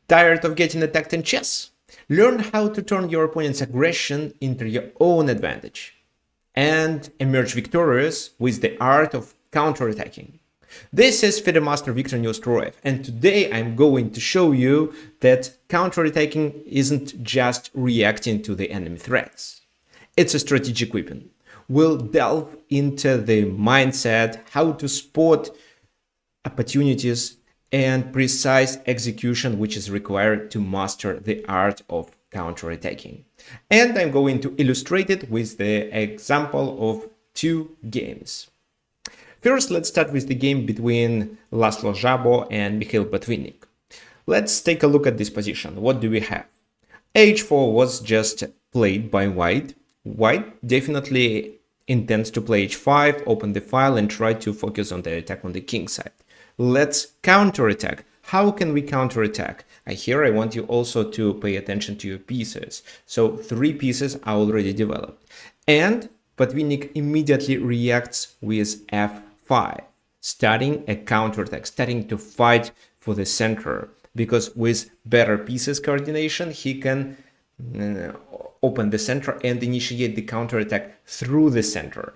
Tired of getting attacked in chess? Learn how to turn your opponent's aggression into your own advantage and emerge victorious with the art of counterattacking. This is FIDE Master Viktor Neustroev, and today I'm going to show you that counterattacking isn't just reacting to the enemy threats. It's a strategic weapon. We'll delve into the mindset, how to spot opportunities, and precise execution which is required to master the art of counterattacking. And I'm going to illustrate it with the example of two games. First, let's start with the game between Laszlo Szabo and Mikhail Botvinnik. Let's take a look at this position. What do we have? h4 was just played by white. White definitely intends to play h5, open the file, and try to focus on the attack on the king side. Let's counterattack. How can we counterattack? Here I want you also to pay attention to your pieces. So 3 pieces are already developed. And Botvinnik immediately reacts with f5, starting a counterattack, starting to fight for the center. Because with better pieces coordination, he can open the center and initiate the counterattack through the center.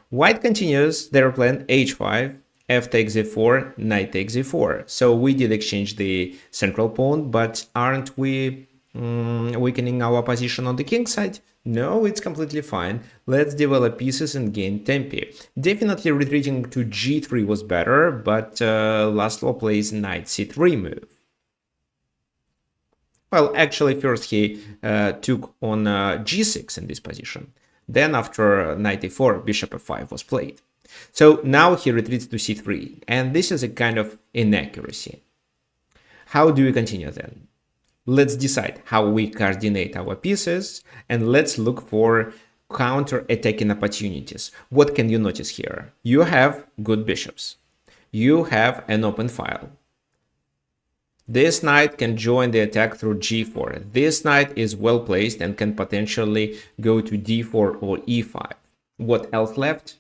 White continues their plan h5, f takes e4, knight takes e4. So we did exchange the central pawn, but aren't we weakening our position on the king side? No, it's completely fine. Let's develop pieces and gain tempo. Definitely retreating to g3 was better, but Laszlo plays knight c3 move. Well, actually, first he took on g6 in this position. Then after knight e4, bishop f5 was played. So now he retreats to c3, and this is a kind of inaccuracy. How do we continue then? Let's decide how we coordinate our pieces, and let's look for counter-attacking opportunities. What can you notice here? You have good bishops. You have an open file. This knight can join the attack through g4. This knight is well placed and can potentially go to d4 or e5. What else left?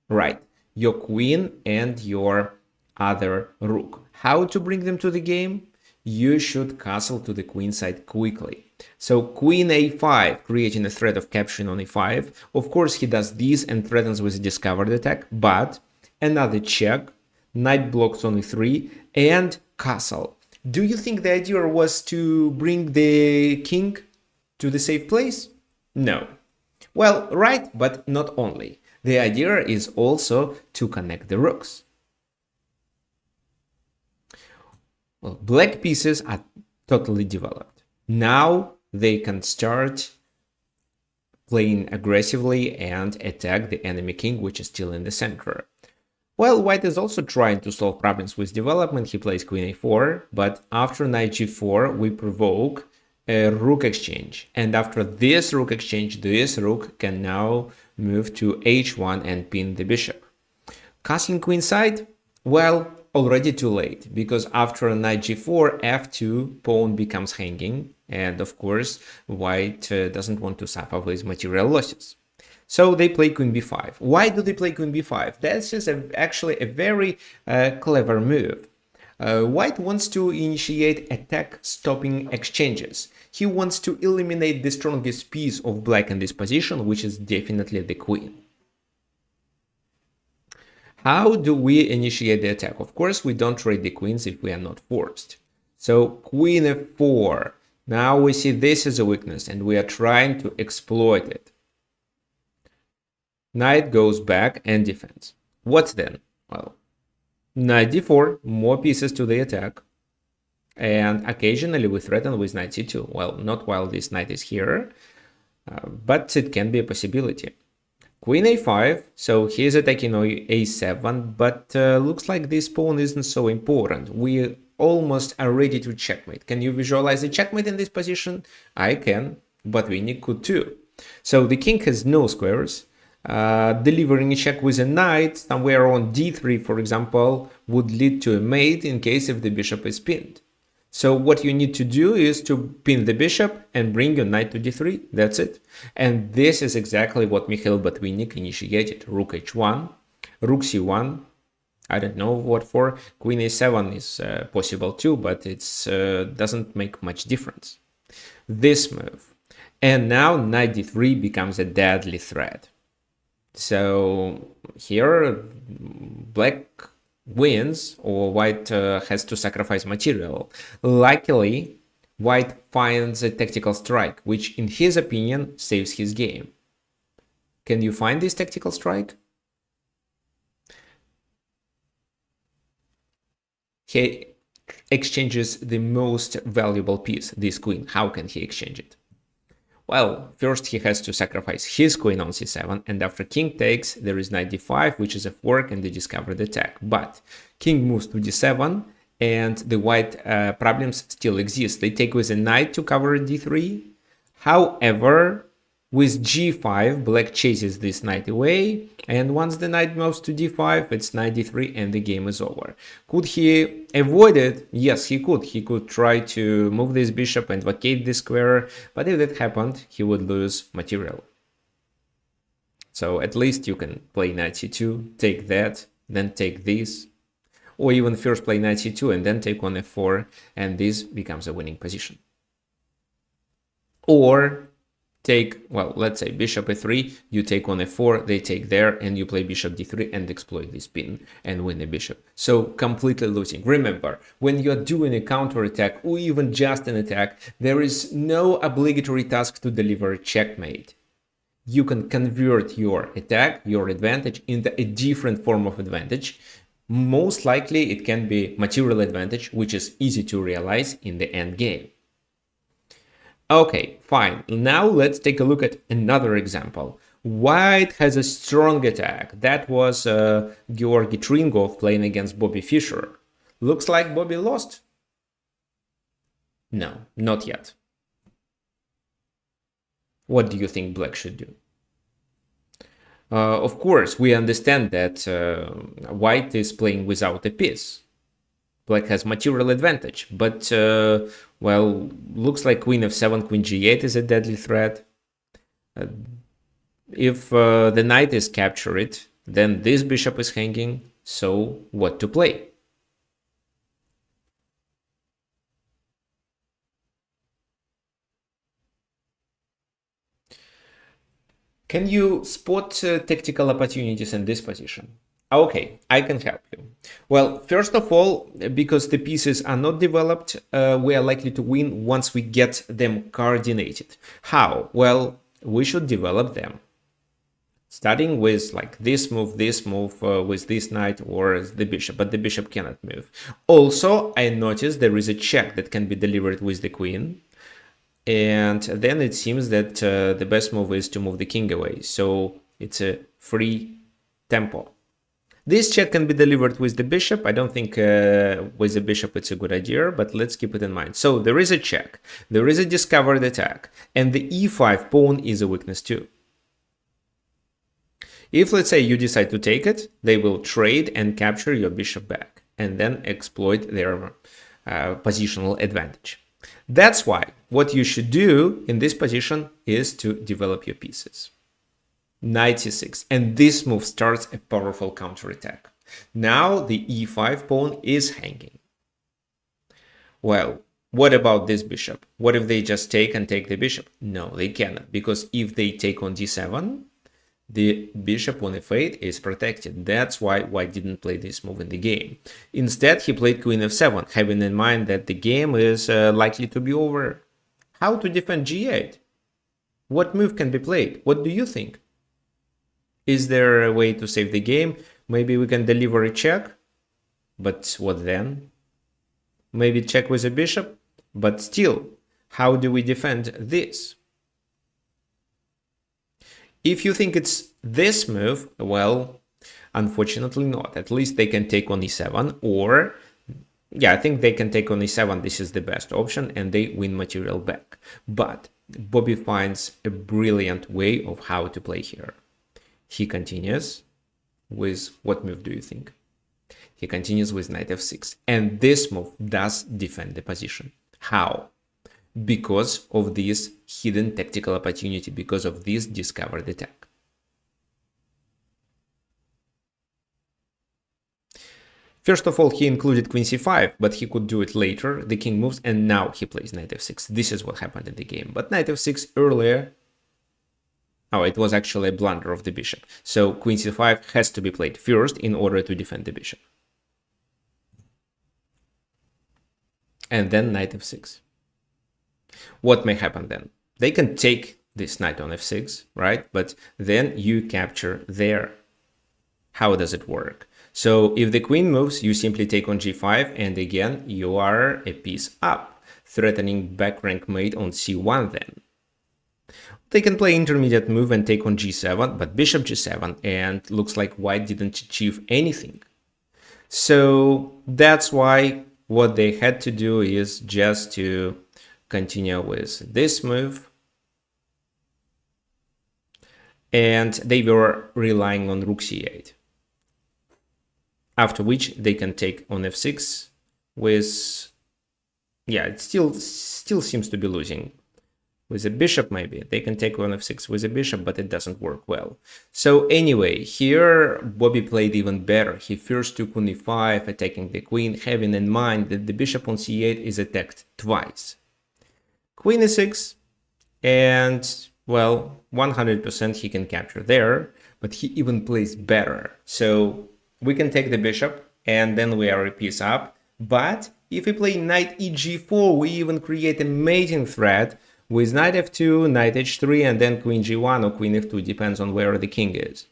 Right, your queen and your other rook. How to bring them to the game? You should castle to the queen side quickly. So queen a5, creating a threat of capturing on e5. Of course, he does this and threatens with a discovered attack, but another check, knight blocks on e3, and castle. Do you think the idea was to bring the king to the safe place? No. Well, right, but not only. The idea is also to connect the rooks. Well, black pieces are totally developed. Now they can start playing aggressively and attack the enemy king, which is still in the center. While white is also trying to solve problems with development, he plays queen a4, but after knight g4, we provoke a rook exchange. And after this rook exchange, this rook can now move to h1 and pin the bishop. Castling queen side? Well, already too late, because after knight g4, f2, pawn becomes hanging, and of course, white doesn't want to suffer with material losses. So they play queen b5. Why do they play queen b5? That's just actually a very clever move. White wants to initiate attack stopping exchanges. He wants to eliminate the strongest piece of black in this position, which is definitely the queen. How do we initiate the attack? Of course, we don't trade the queens if we are not forced. So queen f4. Now we see this is a weakness and we are trying to exploit it. Knight goes back and defends. What then? Well, knight d4, more pieces to the attack. And occasionally we threaten with knight c2. Well, not while this knight is here, but it can be a possibility. Queen a5, so he is attacking a7, but looks like this pawn isn't so important. We almost are ready to checkmate. Can you visualize a checkmate in this position? I can, but Botvinnik could too. So the king has no squares. Delivering a check with a knight somewhere on d3, for example, would lead to a mate in case if the bishop is pinned. So what you need to do is to pin the bishop and bring your knight to d3. That's it. And this is exactly what Mikhail Botvinnik initiated. Rook h1, rook c1, I don't know what for. Queen a7 is possible too, but it's doesn't make much difference. This move. And now knight d3 becomes a deadly threat. So here black wins, or white has to sacrifice material. Luckily, white finds a tactical strike, which in his opinion saves his game. Can you find this tactical strike? He exchanges the most valuable piece, this queen. How can he exchange it? Well, first he has to sacrifice his queen on c7, and after king takes, there is knight d5, which is a fork and the discovered attack. But king moves to d7, and the white problems still exist. They take with a knight to cover d3. However, with g5, black chases this knight away, and once the knight moves to d5, it's knight d3 and the game is over. Could he avoid it? Yes, he could. He could try to move this bishop and vacate this square, but if that happened, he would lose material. So at least you can play knight c2, take that, then take this, or even first play knight c2 and then take on f4, and this becomes a winning position. Or take, well, let's say bishop a3, you take on f4, they take there, and you play bishop d3 and exploit this pin and win the bishop. So completely losing. Remember, when you're doing a counterattack or even just an attack, there is no obligatory task to deliver a checkmate. You can convert your attack, your advantage, into a different form of advantage. Most likely it can be material advantage, which is easy to realize in the end game. Okay, fine. Now let's take a look at another example. White has a strong attack. That was Georgy Tringov playing against Bobby Fischer. Looks like Bobby lost. No, not yet. What do you think black should do? Of course, we understand that white is playing without a piece. Black has material advantage, but well, looks like queen f7, queen g8 is a deadly threat. If the knight is captured, then this bishop is hanging, so what to play? Can you spot tactical opportunities in this position? Okay, I can help you. Well, first of all, because the pieces are not developed, we are likely to win once we get them coordinated. How? Well, we should develop them. Starting with like this move with this knight or the bishop, but the bishop cannot move. Also, I noticed there is a check that can be delivered with the queen. And then it seems that the best move is to move the king away. So it's a free tempo. This check can be delivered with the bishop. I don't think with the bishop it's a good idea, but let's keep it in mind. So there is a check, there is a discovered attack, and the e5 pawn is a weakness too. If, let's say, you decide to take it, they will trade and capture your bishop back, and then exploit their positional advantage. That's why what you should do in this position is to develop your pieces. Knight c6, and this move starts a powerful counterattack. Now the e5 pawn is hanging. Well, what about this bishop? What if they just take and take the bishop? No, they cannot, because if they take on d7, the bishop on f8 is protected. That's why white didn't play this move in the game. Instead, he played queen f7, having in mind that the game is likely to be over. How to defend g8? What move can be played? What do you think? Is there a way to save the game? Maybe we can deliver a check, but what then? Maybe check with a bishop, but still, how do we defend this? If you think it's this move, well, unfortunately not. At least they can take on e7, or, yeah, I think they can take on e7. This is the best option, and they win material back. But Bobby finds a brilliant way of how to play here. He continues with, what move do you think? He continues with knight f6. And this move does defend the position. How? Because of this hidden tactical opportunity, because of this discovered attack. First of all, he included queen c5, but he could do it later. The king moves, and now he plays knight f6. This is what happened in the game. But knight f6 earlier... Oh, it was actually a blunder of the bishop. So queen c5 has to be played first in order to defend the bishop. And then knight f6. What may happen then? They can take this knight on f6, right? But then you capture there. How does it work? So if the queen moves, you simply take on g5, and again, you are a piece up, threatening back rank mate on c1 then. They can play intermediate move and take on g7, but bishop g7, and looks like white didn't achieve anything. So that's why what they had to do is just to continue with this move. And they were relying on rook c8. After which they can take on f6 with, yeah, it still seems to be losing. With a bishop, maybe they can take on f6 with a bishop, but it doesn't work well. So anyway, here Bobby played even better. He first took on e5, attacking the queen, having in mind that the bishop on c8 is attacked twice. Queen e6, and well, 100% he can capture there, but he even plays better. So we can take the bishop, and then we are a piece up. But if we play knight eg4, we even create a mating threat with knight f2, knight h3, and then queen g1 or queen f2, depends on where the king is.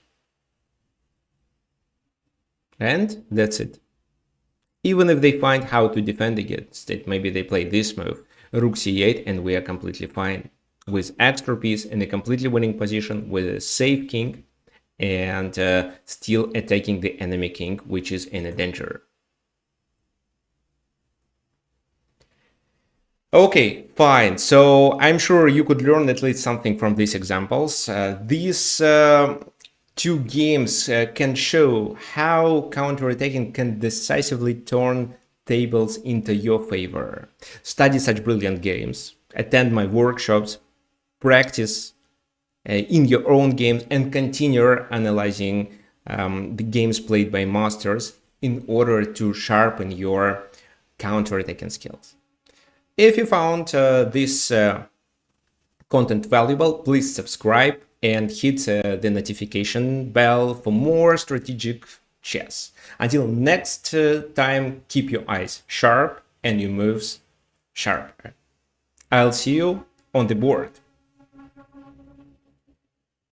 And that's it. Even if they find how to defend against it, maybe they play this move, rook c8, and we are completely fine. With extra piece in a completely winning position, with a safe king, and still attacking the enemy king, which is in a danger. Okay, fine. So I'm sure you could learn at least something from these examples. These two games can show how counterattacking can decisively turn tables into your favor. Study such brilliant games, attend my workshops, practice in your own games, and continue analyzing the games played by masters in order to sharpen your counterattacking skills. If you found this content valuable, please subscribe and hit the notification bell for more strategic chess. Until next time, keep your eyes sharp and your moves sharper. I'll see you on the board.